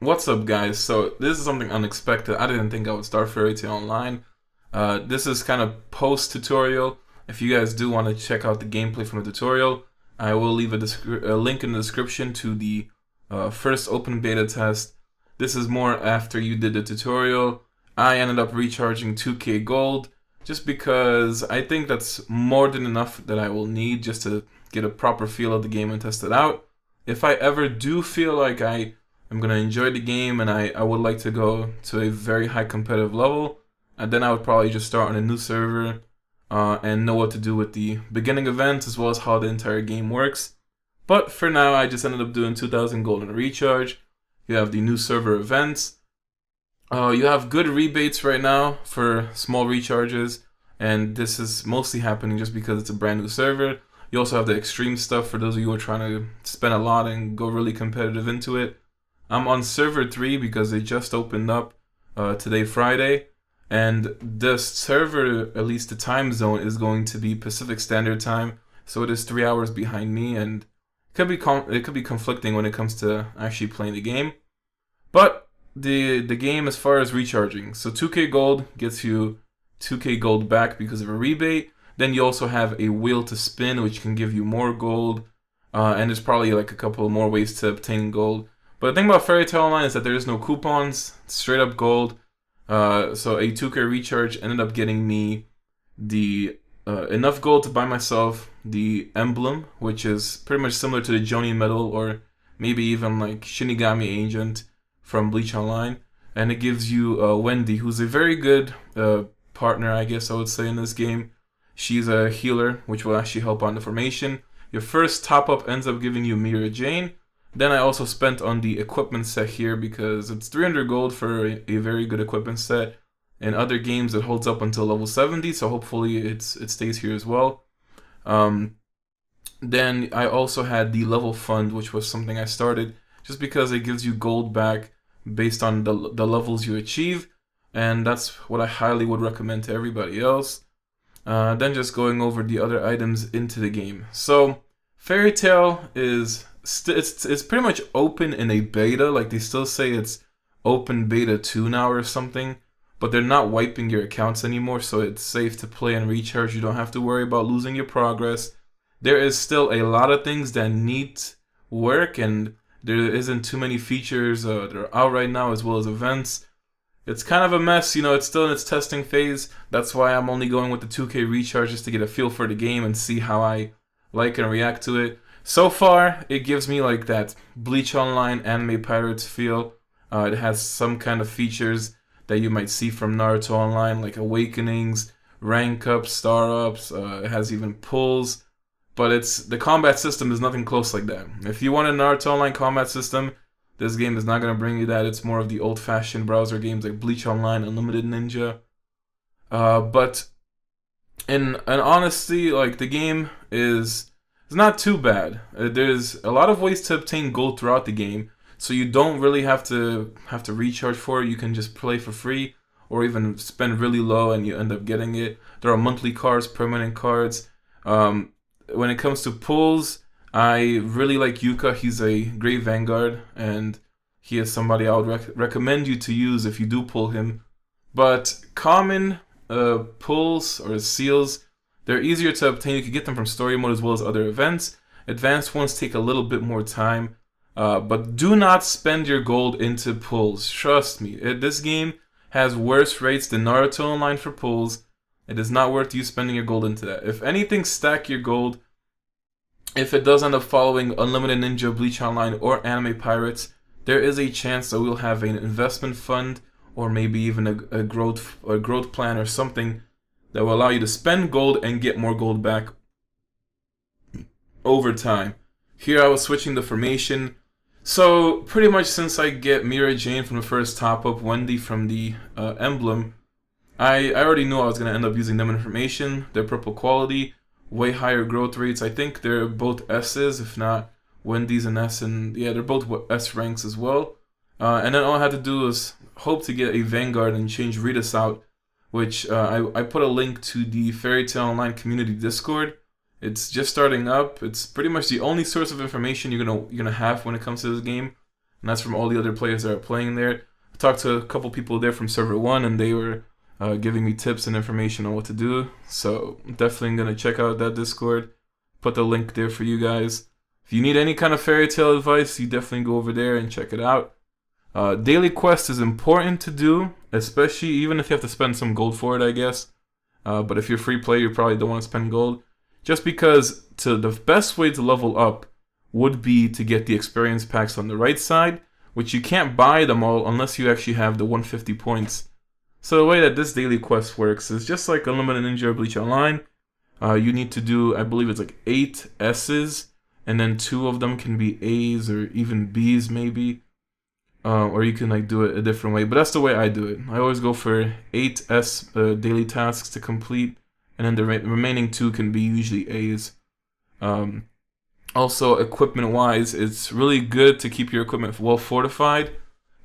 What's up, guys? So this is something unexpected. I didn't think I would start Fairy Tail Online. This is kind of post-tutorial. If you guys do want to check out the gameplay from the tutorial, I will leave a link in the description to the first open beta test. This is more after you did the tutorial. I ended up recharging 2k gold just because I think that's more than enough that I will need just to get a proper feel of the game and test it out. If I ever do feel like I'm gonna enjoy the game and I would like to go to a very high competitive level, and then I would probably just start on a new server and know what to do with the beginning events as well as how the entire game works. But for now, I just ended up doing 2,000 gold in a recharge. You have the new server events. You have good rebates right now for small recharges, and this is mostly happening just because it's a brand new server. You also have the extreme stuff for those of you who are trying to spend a lot and go really competitive into it. I'm on server 3 because they just opened up today, Friday, and the server, at least the time zone, is going to be Pacific Standard Time, so it is 3 hours behind me, and it could be conflicting when it comes to actually playing the game. But the game, as far as recharging, so 2k gold gets you 2k gold back because of a rebate. Then you also have a wheel to spin, which can give you more gold, and there's probably like a couple more ways to obtain gold. But the thing about Fairy Tail Online is that there is no coupons, straight up gold. So a 2k recharge ended up getting me the enough gold to buy myself the emblem, which is pretty much similar to the Jonin medal or maybe even like Shinigami Agent from Bleach Online. And it gives you Wendy, who's a very good partner, I guess I would say, in this game. She's a healer, which will actually help on the formation. Your first top-up ends up giving you Mira Jane. Then I also spent on the equipment set here because it's 300 gold for a very good equipment set. In other games, it holds up until level 70, so hopefully it stays here as well. Then I also had the level fund, which was something I started just because it gives you gold back based on the levels you achieve, and that's what I highly would recommend to everybody else. Then just going over the other items into the game. So Fairy Tail is it's pretty much open in a beta. Like, they still say it's open beta 2 now or something, but they're not wiping your accounts anymore, so it's safe to play and recharge. You don't have to worry about losing your progress. There is still a lot of things that need work, and there isn't too many features that are out right now, as well as events. It's kind of a mess, you know, it's still in its testing phase. That's why I'm only going with the 2k recharge, just to get a feel for the game and see how I like and react to it. So far, it gives me like that Bleach Online Anime Pirates feel. It has some kind of features that you might see from Naruto Online, like awakenings, rank ups, star ups. It has even pulls, but the combat system is nothing close like that. If you want a Naruto Online combat system, this game is not going to bring you that. It's more of the old-fashioned browser games like Bleach Online, Unlimited Ninja. But in honesty, like, the game is not too bad. There's a lot of ways to obtain gold throughout the game, so you don't really have to recharge for it. You can just play for free, or even spend really low and you end up getting it. There are monthly cards, permanent cards. When it comes to pulls, I really like Yuka. He's a great Vanguard, and he is somebody I would recommend you to use if you do pull him. But common pulls or seals, they're easier to obtain. You can get them from story mode as well as other events. Advanced ones take a little bit more time, but do not spend your gold into pulls. Trust me, this game has worse rates than Naruto Online for pulls. It is not worth you spending your gold into that. If anything, stack your gold. If it does end up following Unlimited Ninja, Bleach Online, or Anime Pirates, there is a chance that we'll have an investment fund or maybe even a growth plan or something that will allow you to spend gold and get more gold back over time. Here I was switching the formation. So pretty much since I get Mira Jane from the first top-up, Wendy from the emblem, I already knew I was going to end up using them in formation. They're purple quality, way higher growth rates. I think they're both S's, if not Wendy's an S, and yeah, they're both S ranks as well. And then all I had to do was hope to get a Vanguard and change Ritas out, which I put a link to the Fairy Tail Online community Discord. It's just starting up. It's pretty much the only source of information you're gonna have when it comes to this game. and that's from all the other players that are playing there. I talked to a couple people there from server 1, and they were giving me tips and information on what to do. So definitely gonna check out that Discord. Put the link there for you guys. If you need any kind of fairy tale advice, you definitely go over there and check it out. Daily quest is important to do, especially even if you have to spend some gold for it, I guess. But if you're free play, you probably don't want to spend gold. Just because the best way to level up would be to get the experience packs on the right side, which you can't buy them all unless you actually have the 150 points. So the way that this daily quest works is just like Unlimited Ninja or Bleach Online. You need to do, I believe it's like 8 S's, and then 2 of them can be A's or even B's maybe. Or you can like do it a different way, but that's the way I do it. I always go for 8 S daily tasks to complete, and then the remaining 2 can be usually A's. Also, equipment-wise, it's really good to keep your equipment well fortified.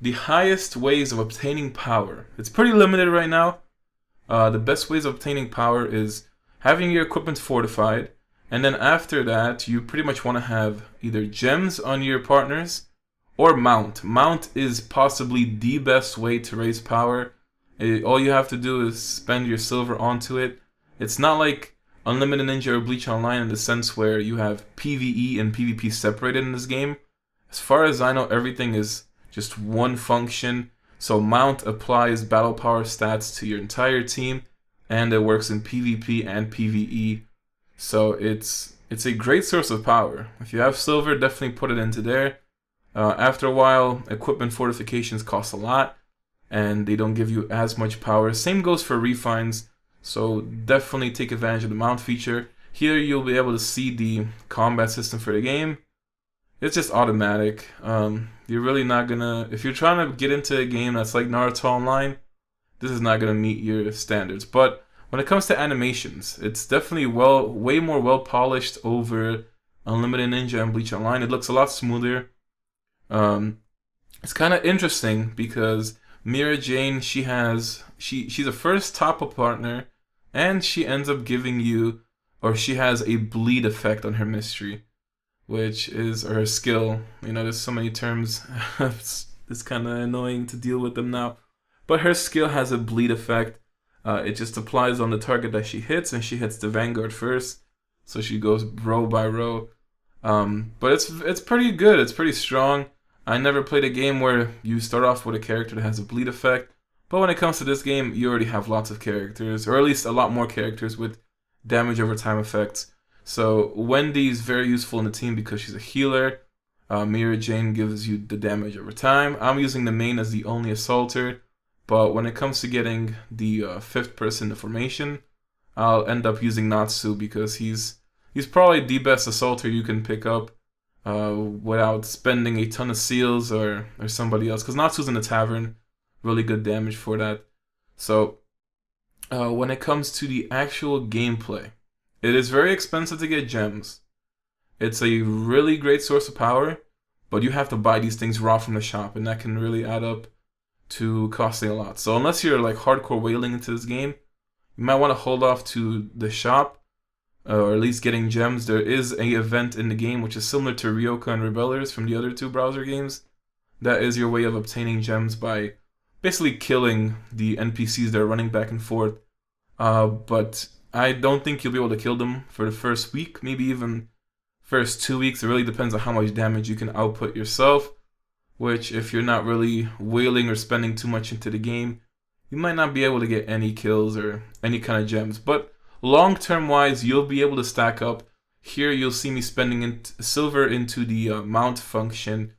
The highest ways of obtaining power, it's pretty limited right now. The best ways of obtaining power is having your equipment fortified, and then after that, you pretty much want to have either gems on your partners or mount. Mount is possibly the best way to raise power. All you have to do is spend your silver onto it. It's not like Unlimited Ninja or Bleach Online in the sense where you have PvE and PvP separated in this game. As far as I know, everything is just one function. So mount applies battle power stats to your entire team, and it works in PvP and PvE. So it's a great source of power. If you have silver, definitely put it into there. After a while, equipment fortifications cost a lot, and they don't give you as much power. Same goes for refines, so definitely take advantage of the mount feature. Here you'll be able to see the combat system for the game. It's just automatic. You're really not gonna, if you're trying to get into a game that's like Naruto Online, this is not gonna meet your standards. But when it comes to animations, it's definitely way more well polished over Unlimited Ninja and Bleach Online. It looks a lot smoother. It's kind of interesting because Mira Jane, she's a first top-up partner, and she ends up giving you, or she has a bleed effect on her mystery, which is her skill. You know, there's so many terms. It's kind of annoying to deal with them now. But her skill has a bleed effect. It just applies on the target that she hits, and she hits the Vanguard first. So she goes row by row. But it's pretty good. It's pretty strong. I never played a game where you start off with a character that has a bleed effect. But when it comes to this game, you already have lots of characters, or at least a lot more characters with damage over time effects. So Wendy's very useful in the team because she's a healer. Mira Jane gives you the damage over time. I'm using the main as the only assaulter, but when it comes to getting the 5th person in the formation, I'll end up using Natsu because he's probably the best assaulter you can pick up without spending a ton of seals or somebody else. Because Natsu's in the tavern, really good damage for that. So when it comes to the actual gameplay, it is very expensive to get gems. It's a really great source of power, but you have to buy these things raw from the shop, and that can really add up to costing a lot. So unless you're like hardcore whaling into this game, you might want to hold off to the shop, or at least getting gems. There is an event in the game which is similar to Ryoka and Rebellers from the other 2 browser games. That is your way of obtaining gems by basically killing the NPCs that are running back and forth. But I don't think you'll be able to kill them for the first week, maybe even first 2 weeks. It really depends on how much damage you can output yourself, which if you're not really whaling or spending too much into the game, you might not be able to get any kills or any kind of gems. But long-term wise, you'll be able to stack up. Here you'll see me spending silver into the mount function,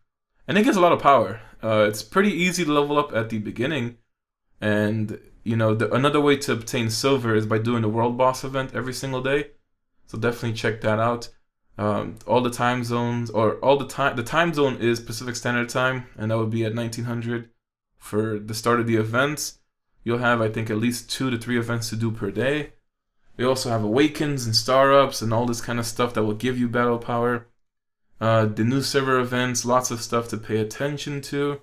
and it gets a lot of power. It's pretty easy to level up at the beginning, and you know, another way to obtain silver is by doing the world boss event every single day. So definitely check that out. All the time zones, or the time zone is Pacific Standard Time, and that would be at 1900 for the start of the events. You'll have, I think, at least 2 to 3 events to do per day. We also have awakens and star ups and all this kind of stuff that will give you battle power. The new server events, lots of stuff to pay attention to.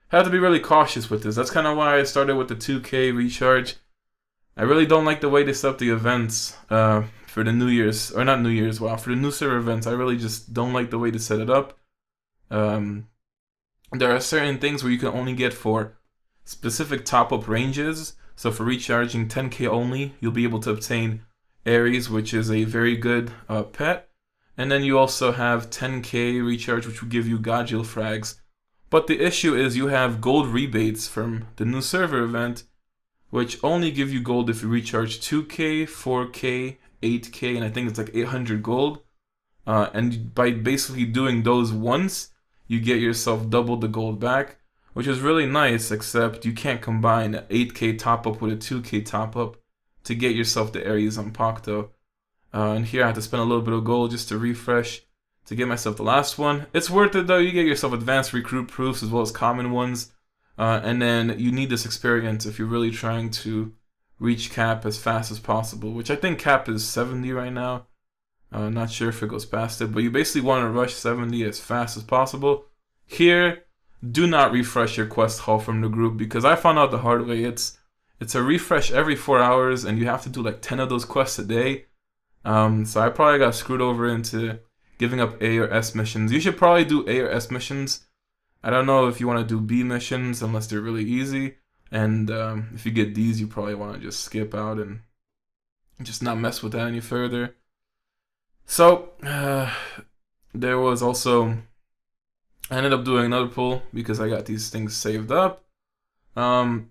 Have to be really cautious with this. That's kind of why I started with the 2K recharge. I really don't like the way they set up the events for the New Year's, or not New Year's, wow, for the new server events. I really just don't like the way they set it up. there are certain things where you can only get for specific top-up ranges. So for recharging 10k only, you'll be able to obtain Ares, which is a very good pet. And then you also have 10k recharge, which will give you Godjill frags. But the issue is you have gold rebates from the new server event, which only give you gold if you recharge 2k, 4k, 8k, and I think it's like 800 gold. And by basically doing those once, you get yourself double the gold back, which is really nice, except you can't combine an 8k top up with a 2k top up to get yourself the Ares Zanpakuto. And here I have to spend a little bit of gold just to refresh to get myself the last one. It's worth it though. You get yourself advanced recruit proofs as well as common ones. And then you need this experience if you're really trying to reach cap as fast as possible, which I think cap is 70 right now. Not sure if it goes past it, but you basically want to rush 70 as fast as possible. Here, do not refresh your quest haul from the group, because I found out the hard way. It's a refresh every 4 hours, and you have to do like 10 of those quests a day. So I probably got screwed over into giving up A or S missions. You should probably do A or S missions. I don't know if you want to do B missions unless they're really easy. And if you get D's, you probably want to just skip out and just not mess with that any further. So, there was also, I ended up doing another pull because I got these things saved up. I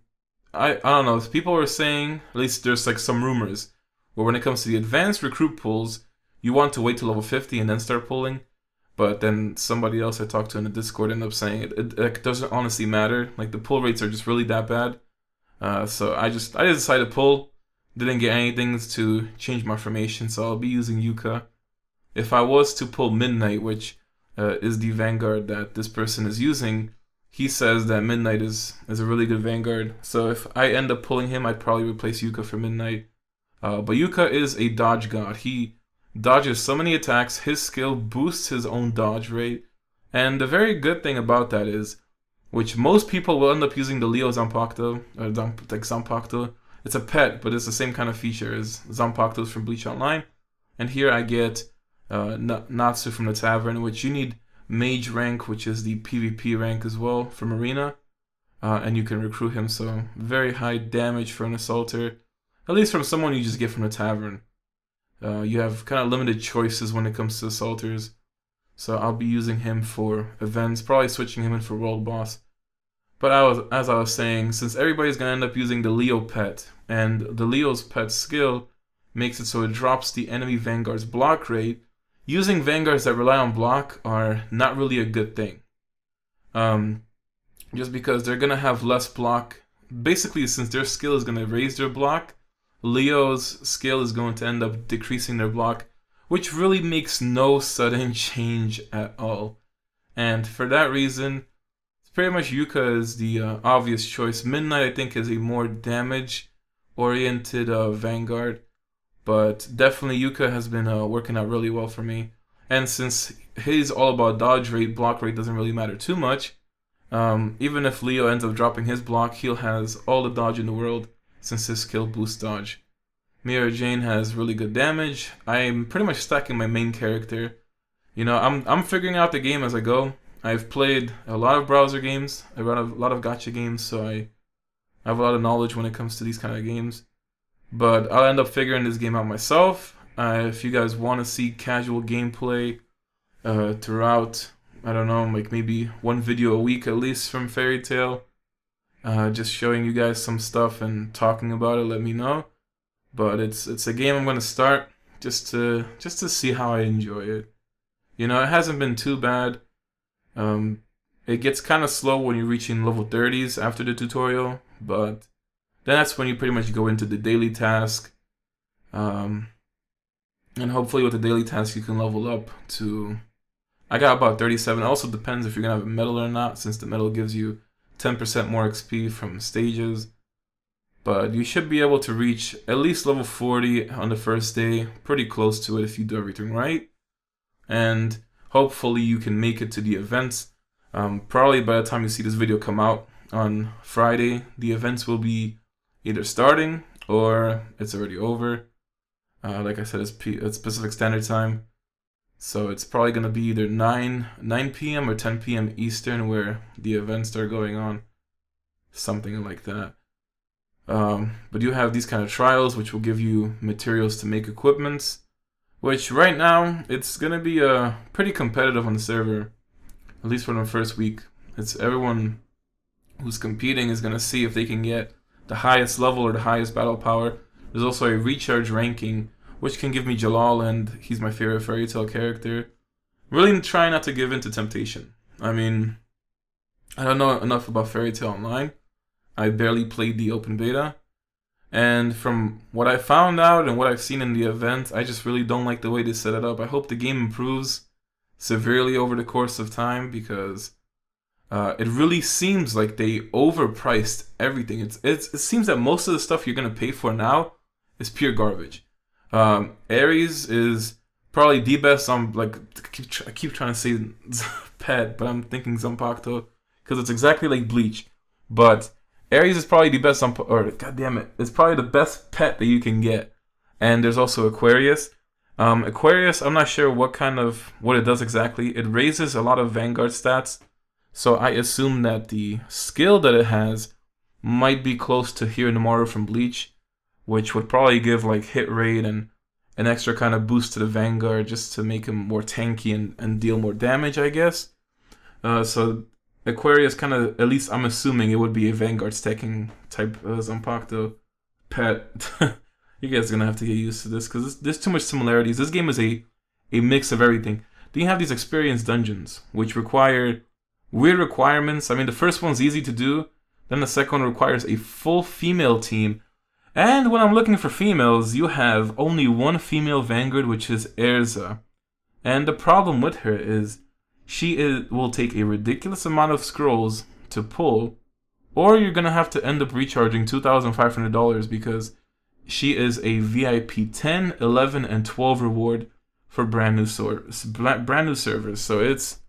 don't know, people were saying, at least there's like some rumors, where when it comes to the advanced recruit pulls, you want to wait till level 50 and then start pulling. But then somebody else I talked to in the Discord ended up saying it doesn't honestly matter. Like the pull rates are just really that bad. So I decided to pull. Didn't get anything to change my formation, so I'll be using Yuka. If I was to pull Midnight, which is the Vanguard that this person is using, he says that Midnight is a really good Vanguard. So if I end up pulling him, I'd probably replace Yuka for Midnight. But Yuka is a dodge god. He dodges so many attacks, his skill boosts his own dodge rate. And the very good thing about that is, which most people will end up using the Leo Zanpakuto, or like Zanpakuto. It's a pet, but it's the same kind of feature as Zanpakutos from Bleach Online. And here I get Natsu from the Tavern, which you need Mage rank, which is the PvP rank as well from Arena. And you can recruit him, so very high damage for an Assaulter. At least from someone you just get from the Tavern. You have kind of limited choices when it comes to Assaulters. So I'll be using him for events, probably switching him in for World Boss. But as I was saying, since everybody's going to end up using the Leo pet, and the Leo's pet skill makes it so it drops the enemy Vanguard's block rate, using Vanguards that rely on block are not really a good thing. Just because they're going to have less block. Basically, since their skill is going to raise their block, Leo's skill is going to end up decreasing their block, which really makes no sudden change at all. And for that reason, pretty much Yuka is the obvious choice. Midnight, I think, is a more damage-oriented Vanguard. But definitely Yuka has been working out really well for me. And since he's all about dodge rate, block rate doesn't really matter too much. Even if Leo ends up dropping his block, he has all the dodge in the world since his skill boosts dodge. Mira Jane has really good damage. I'm pretty much stacking my main character. You know, I'm figuring out the game as I go. I've played a lot of browser games. I run a lot of gacha games, so I have a lot of knowledge when it comes to these kind of games. But I'll end up figuring this game out myself. If you guys want to see casual gameplay throughout, I don't know, like maybe one video a week at least from Fairy Tail, just showing you guys some stuff and talking about it, let me know. But it's a game I'm going to start just to see how I enjoy it. You know, it hasn't been too bad. It gets kind of slow when you're reaching level 30s after the tutorial, but then that's when you pretty much go into the daily task. And hopefully with the daily task you can level up to... I got about 37. It also depends if you're going to have a medal or not, since the medal gives you 10% more XP from stages. But you should be able to reach at least level 40 on the first day. Pretty close to it if you do everything right. And hopefully you can make it to the events. Probably by the time you see this video come out on Friday, the events will be either starting or it's already over. Like I said, it's Pacific Standard Time. So it's probably gonna be either 9 p.m. or 10 p.m. Eastern where the events are going on, something like that. But you have these kind of trials which will give you materials to make equipments, which right now it's gonna be pretty competitive on the server, at least for the first week. It's everyone who's competing is gonna see if they can get the highest level or the highest battle power. There's also a recharge ranking, which can give me Jalal, and he's my favorite fairy tale character. Really try not to give in to temptation. I mean, I don't know enough about Fairy Tail Online. I barely played the open beta. And from what I found out and what I've seen in the event, I just really don't like the way they set it up. I hope the game improves severely over the course of time, because it really seems like they overpriced everything. It seems that most of the stuff you're going to pay for now is pure garbage. Ares is probably the best. I keep trying to say pet, but I'm thinking Zanpakuto because it's exactly like Bleach. But Ares is probably the best, it's probably the best pet that you can get. And there's also Aquarius. Aquarius, I'm not sure what it does exactly. It raises a lot of Vanguard stats, so I assume that the skill that it has might be close to Hiranomaru from Bleach, which would probably give like hit rate and an extra kind of boost to the Vanguard just to make him more tanky and deal more damage, I guess. So Aquarius kind of, at least I'm assuming it would be a Vanguard stacking type Zanpakuto pet. You guys are going to have to get used to this because there's too much similarities. This game is a mix of everything. Then you have these experience dungeons, which require weird requirements. I mean, the first one's easy to do. Then the second one requires a full female team. And when I'm looking for females, you have only one female Vanguard, which is Erza. And the problem with her is will take a ridiculous amount of scrolls to pull, or you're going to have to end up recharging $2,500 because she is a VIP 10, 11, and 12 reward for brand new servers. So it's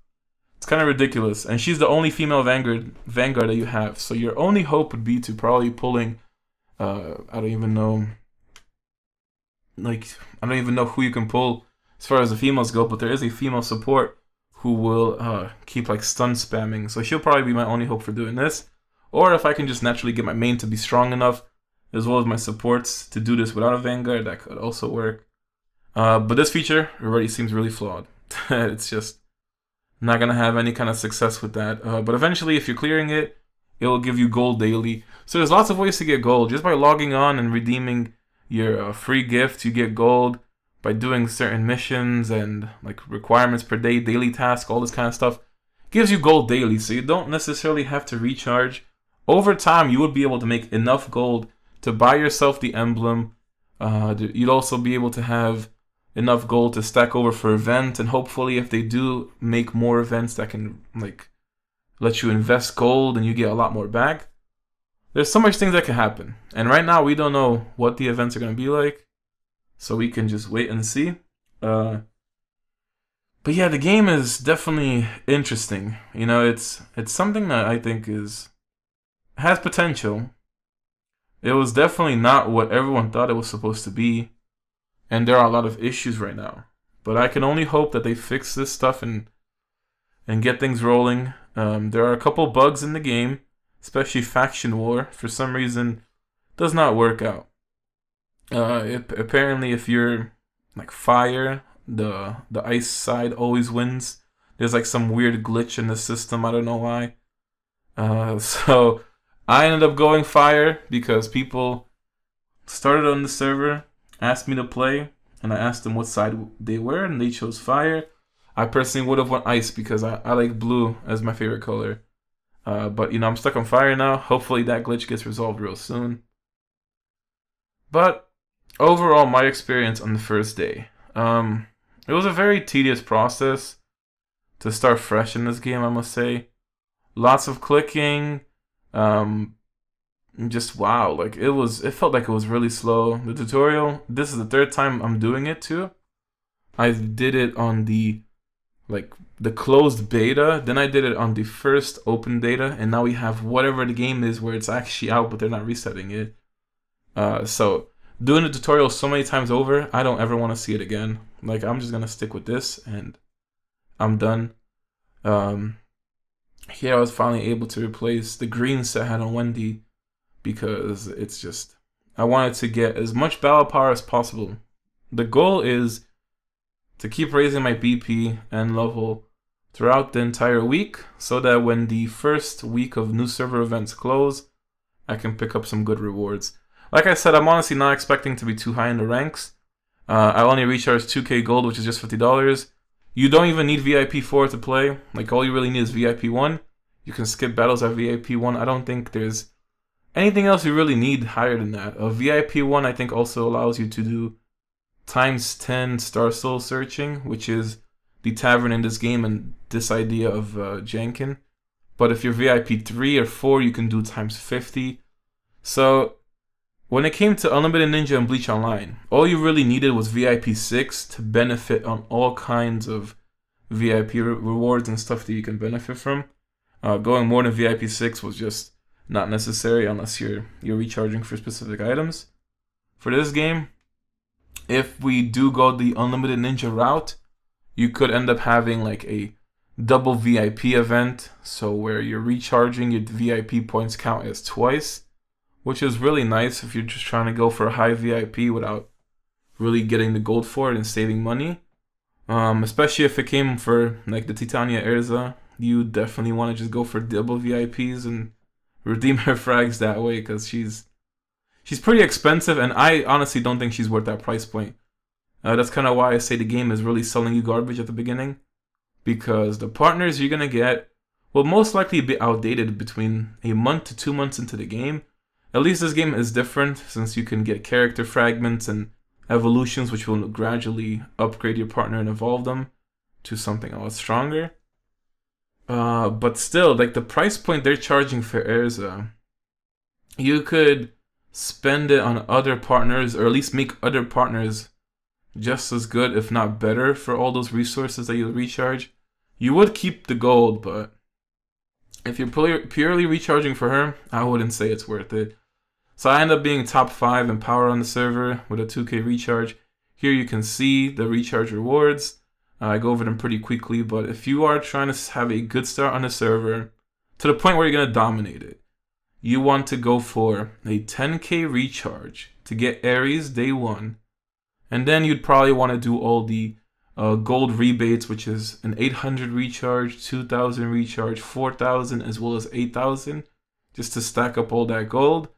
kind of ridiculous. And she's the only female Vanguard that you have. So your only hope would be to probably pulling, I don't even know who you can pull as far as the females go, but there is a female support who will keep like stun spamming. So she'll probably be my only hope for doing this. Or if I can just naturally get my main to be strong enough, as well as my supports to do this without a Vanguard, that could also work. But this feature already seems really flawed. It's just not going to have any kind of success with that. But eventually, if you're clearing it, it will give you gold daily. So there's lots of ways to get gold. Just by logging on and redeeming your free gifts, you get gold. By doing certain missions and like requirements per day, daily tasks, all this kind of stuff, gives you gold daily. So you don't necessarily have to recharge. Over time, you would be able to make enough gold to buy yourself the emblem. You'd also be able to have enough gold to stack over for event, and hopefully if they do make more events that can like let you invest gold and you get a lot more back, there's so much things that can happen. And right now we don't know what the events are going to be like, so we can just wait and see. But yeah, the game is definitely interesting. You know, it's something that I think has potential. It was definitely not what everyone thought it was supposed to be, and there are a lot of issues right now. But I can only hope that they fix this stuff and get things rolling. There are a couple bugs in the game, especially faction war. For some reason, does not work out. Apparently, if you're like fire, the ice side always wins. There's like some weird glitch in the system. I don't know why. So I ended up going fire because people started on the server, asked me to play, and I asked them what side they were, and they chose fire. I personally would have went ice because I like blue as my favorite color. But you know, I'm stuck on fire now. Hopefully that glitch gets resolved real soon. But overall, my experience on the first day, it was a very tedious process to start fresh in this game, I must say. Lots of clicking, just wow, like it felt like it was really slow. The tutorial, this is the third time I'm doing it too. I did it on the closed beta, then I did it on the first open beta, and now we have whatever the game is where it's actually out, but they're not resetting it. So doing the tutorial so many times over, I don't ever want to see it again. Like, I'm just gonna stick with this and I'm done. Here I was finally able to replace the green set I had on Wendy because it's just, I wanted to get as much battle power as possible. The goal is to keep raising my BP and level throughout the entire week so that when the first week of new server events close, I can pick up some good rewards. Like I said, I'm honestly not expecting to be too high in the ranks. I only recharged 2k gold, which is just $50. You don't even need VIP 4 to play. Like, all you really need is VIP 1. You can skip battles at VIP 1. I don't think there's anything else you really need higher than that. A VIP 1, I think, also allows you to do times 10 star soul searching, which is the tavern in this game and this idea of jankin. But if you're VIP 3 or 4, you can do times 50. So when it came to Unlimited Ninja and Bleach Online, all you really needed was VIP 6 to benefit on all kinds of VIP rewards and stuff that you can benefit from. Going more than VIP 6 was just not necessary unless you're recharging for specific items. For this game, if we do go the Unlimited Ninja route, you could end up having like a double VIP event, so where you're recharging, your VIP points count as twice, which is really nice if you're just trying to go for a high VIP without really getting the gold for it and saving money. Especially if it came for like the Titania Erza, you definitely want to just go for double VIPs and redeem her frags that way, because she's pretty expensive, and I honestly don't think she's worth that price point. That's kind of why I say the game is really selling you garbage at the beginning, because the partners you're gonna get will most likely be outdated between a month to 2 months into the game. At least this game is different, since you can get character fragments and evolutions which will gradually upgrade your partner and evolve them to something a lot stronger. But still, like, the price point they're charging for Erza, you could spend it on other partners, or at least make other partners just as good, if not better, for all those resources that you'll recharge. You would keep the gold, but if you're purely recharging for her, I wouldn't say it's worth it. So I end up being top 5 in power on the server with a 2k recharge. Here you can see the recharge rewards. I go over them pretty quickly, but if you are trying to have a good start on the server, to the point where you're going to dominate it, you want to go for a 10k recharge to get Aries day 1. And then you'd probably want to do all the gold rebates, which is an 800 recharge, 2000 recharge, 4000, as well as 8000, just to stack up all that gold.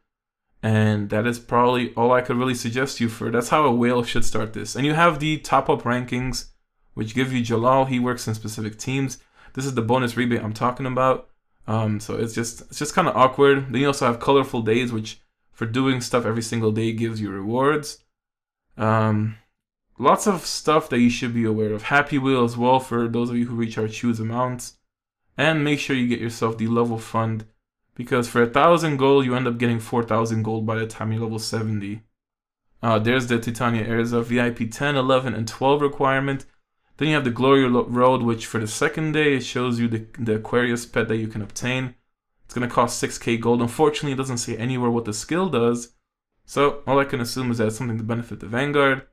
And that is probably all I could really suggest you for. That's how a whale should start this. And you have the top-up rankings, which give you Jalal. He works in specific teams. This is the bonus rebate I'm talking about. So it's just kind of awkward. Then you also have colorful days, which for doing stuff every single day gives you rewards. Lots of stuff that you should be aware of. Happy Wheel as well for those of you who recharge huge amounts. And make sure you get yourself the level fund, because for 1000 gold, you end up getting 4000 gold by the time you level 70. There's the Titania Erza VIP 10, 11, and 12 requirement. Then you have the Glory Road, which for the second day, it shows you the Aquarius pet that you can obtain. It's going to cost 6k gold. Unfortunately, it doesn't say anywhere what the skill does. So all I can assume is that it's something to benefit the Vanguard.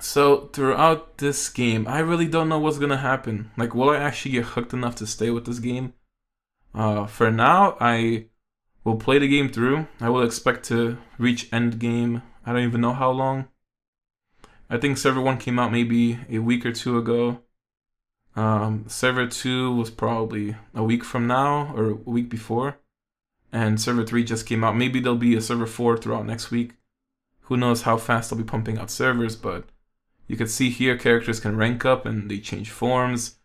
So throughout this game, I really don't know what's going to happen. Like, will I actually get hooked enough to stay with this game? For now, I will play the game through. I will expect to reach end game. I don't even know how long. I think server 1 came out maybe a week or 2 ago. Server 2 was probably a week from now or a week before. And server 3 just came out. Maybe there'll be a server 4 throughout next week. Who knows how fast they'll be pumping out servers, but you can see here characters can rank up and they change forms,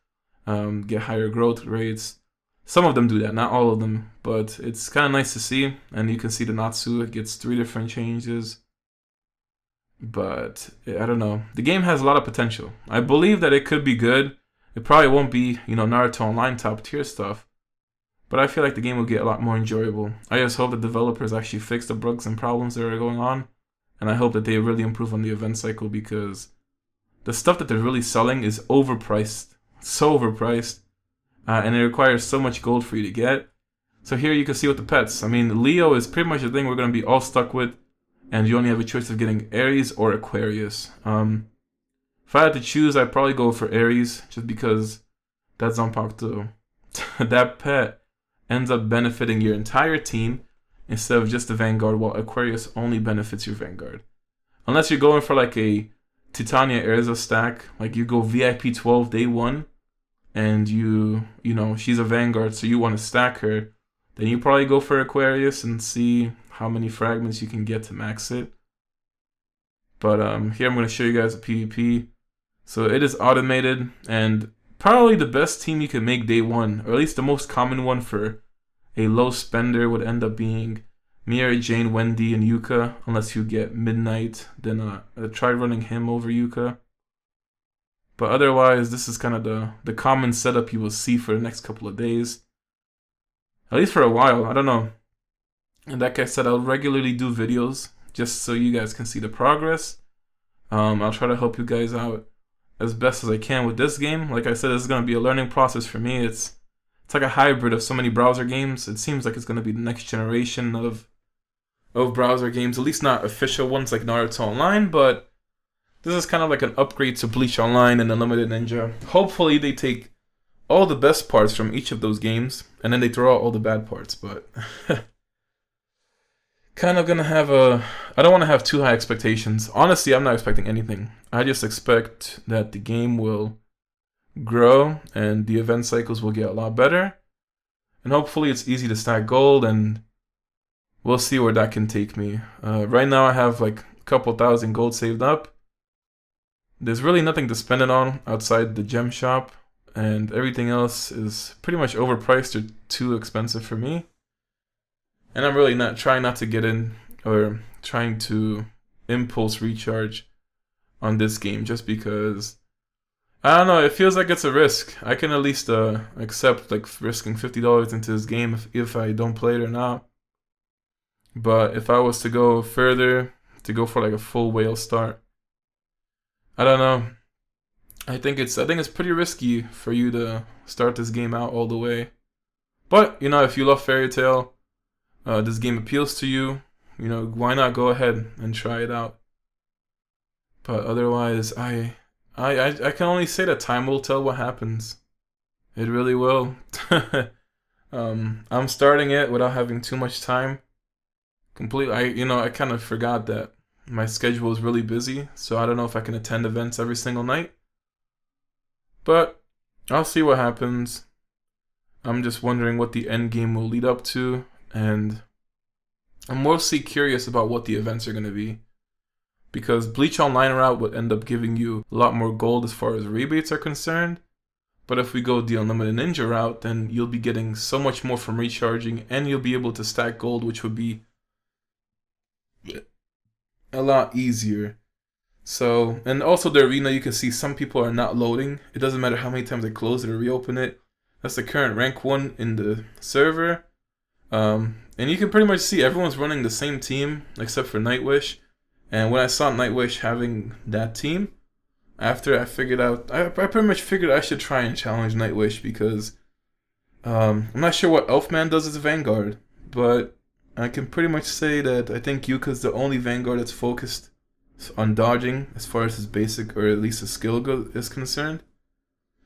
get higher growth rates. Some of them do that, not all of them, but it's kind of nice to see. And you can see the Natsu, it gets 3 different changes. But I don't know. The game has a lot of potential. I believe that it could be good. It probably won't be, Naruto Online top tier stuff. But I feel like the game will get a lot more enjoyable. I just hope the developers actually fix the bugs and problems that are going on. And I hope that they really improve on the event cycle, because the stuff that they're really selling is overpriced. So overpriced. And it requires so much gold for you to get. So here you can see with the pets. I mean, Leo is pretty much the thing we're going to be all stuck with. And you only have a choice of getting Aries or Aquarius. If I had to choose, I'd probably go for Aries. Just because that's Zanpakuto. That pet ends up benefiting your entire team instead of just the Vanguard, while Aquarius only benefits your Vanguard. Unless you're going for like a Titania Erza stack, like you go VIP 12 day 1, and you know, she's a Vanguard, so you want to stack her, then you probably go for Aquarius and see how many fragments you can get to max it. But here I'm going to show you guys the PvP. So it is automated, and probably the best team you can make day 1, or at least the most common one for a low spender, would end up being Mira, Jane, Wendy, and Yuka. Unless you get Midnight, then try running him over Yuka. But otherwise, this is kind of the common setup you will see for the next couple of days. At least for a while, I don't know. And like I said, I'll regularly do videos just so you guys can see the progress. I'll try to help you guys out as best as I can with this game. Like I said, this is going to be a learning process for me. It's like a hybrid of so many browser games. It seems like it's going to be the next generation of browser games, at least not official ones like Naruto Online, but this is kind of like an upgrade to Bleach Online and Unlimited Ninja. Hopefully they take all the best parts from each of those games and then they throw out all the bad parts, but kind of gonna have I don't want to have too high expectations. Honestly, I'm not expecting anything. I just expect that the game will grow and the event cycles will get a lot better, and hopefully it's easy to stack gold, and we'll see where that can take me. Right now I have like a couple thousand gold saved up. There's really nothing to spend it on outside the gem shop, and everything else is pretty much overpriced or too expensive for me. And I'm really trying not to get in or trying to impulse recharge on this game, just because I don't know, it feels like it's a risk. I can at least accept like risking $50 into this game if I don't play it or not. But if I was to go further, to go for like a full whale start, I don't know. I think it's pretty risky for you to start this game out all the way. But you know, if you love Fairy Tail, this game appeals to you, you know, why not go ahead and try it out? But otherwise, I can only say that time will tell what happens. It really will. I'm starting it without having too much time. Completely, I kind of forgot that my schedule is really busy, so I don't know if I can attend events every single night. But I'll see what happens. I'm just wondering what the end game will lead up to, and I'm mostly curious about what the events are going to be. Because Bleach Online route would end up giving you a lot more gold as far as rebates are concerned. But if we go the Unlimited Ninja route, then you'll be getting so much more from recharging, and you'll be able to stack gold, which would be a lot easier. So, and also the arena, you can see some people are not loading. It doesn't matter how many times they close it or reopen it. That's the current rank 1 in the server. And you can pretty much see everyone's running the same team except for Nightwish. And when I saw Nightwish having that team, after I figured out, I pretty much figured I should try and challenge Nightwish, because I'm not sure what Elfman does as a Vanguard, but I can pretty much say that I think Yuka's the only Vanguard that's focused on dodging as far as his basic, or at least his skill is concerned.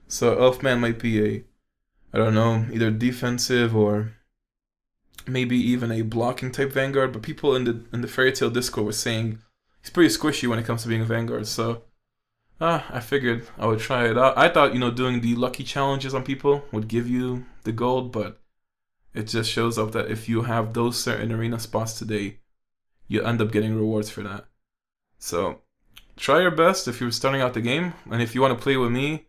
So Elfman might be I don't know, either defensive or maybe even a blocking type Vanguard, but people in the Fairy Tail Discord were saying he's pretty squishy when it comes to being a Vanguard, so I figured I would try it out. I thought, doing the lucky challenges on people would give you the gold, but it just shows up that if you have those certain arena spots today, you end up getting rewards for that. So try your best if you're starting out the game, and if you want to play with me,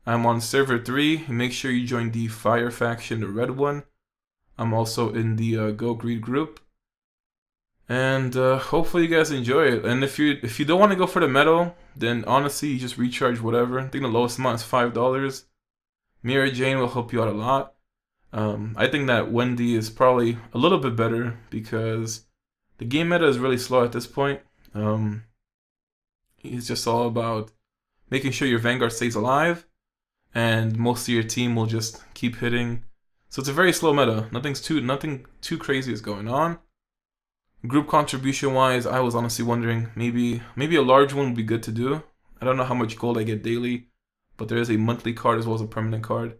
I'm on server 3. Make sure you join the Fire faction, the red one. I'm also in the GoGreed group. And hopefully you guys enjoy it. And if you don't want to go for the medal, then honestly, you just recharge whatever. I think the lowest amount is $5. Mira Jane will help you out a lot. I think that Wendy is probably a little bit better because the game meta is really slow at this point. It's just all about making sure your Vanguard stays alive, and most of your team will just keep hitting So it's a very slow meta. Nothing too crazy is going on. Group contribution wise, I was honestly wondering maybe a large one would be good to do. I don't know how much gold I get daily, but there is a monthly card as well as a permanent card.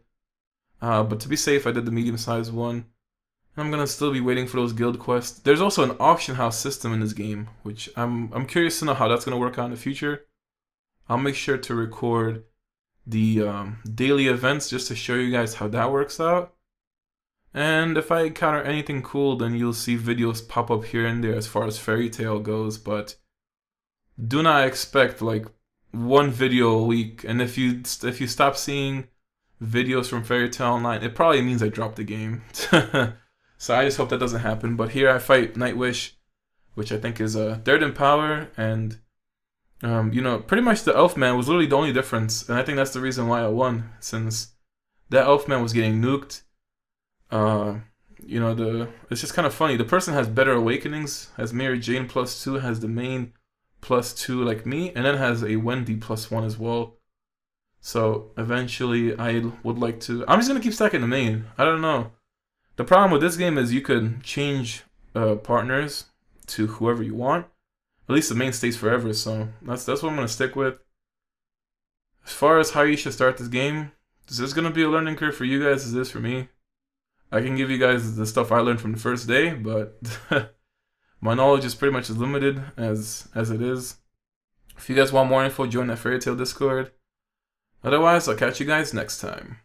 But to be safe, I did the medium-sized one. I'm gonna still be waiting for those guild quests. There's also an auction house system in this game, which I'm curious to know how that's gonna work out in the future. I'll make sure to record the daily events just to show you guys how that works out. And if I encounter anything cool, then you'll see videos pop up here and there as far as Fairy Tail goes, but do not expect like one video a week. And if you stop seeing videos from Fairy Tail Online, it probably means I dropped the game. So I just hope that doesn't happen. But here I fight Nightwish, which I think is third in power, and pretty much the Elfman was literally the only difference, and I think that's the reason why I won, since that Elfman was getting nuked. It's just kind of funny. The person has better awakenings, has Mary Jane +2, has the main +2 like me, and then has a Wendy +1 as well. So eventually I would like to... I'm just going to keep stacking the main. I don't know. The problem with this game is you could change partners to whoever you want. At least the main stays forever, so that's what I'm going to stick with. As far as how you should start this game, this is going to be a learning curve for you guys as it is for me. I can give you guys the stuff I learned from the first day, but my knowledge is pretty much as limited as it is. If you guys want more info, join that Fairy Tail Discord. Otherwise, I'll catch you guys next time.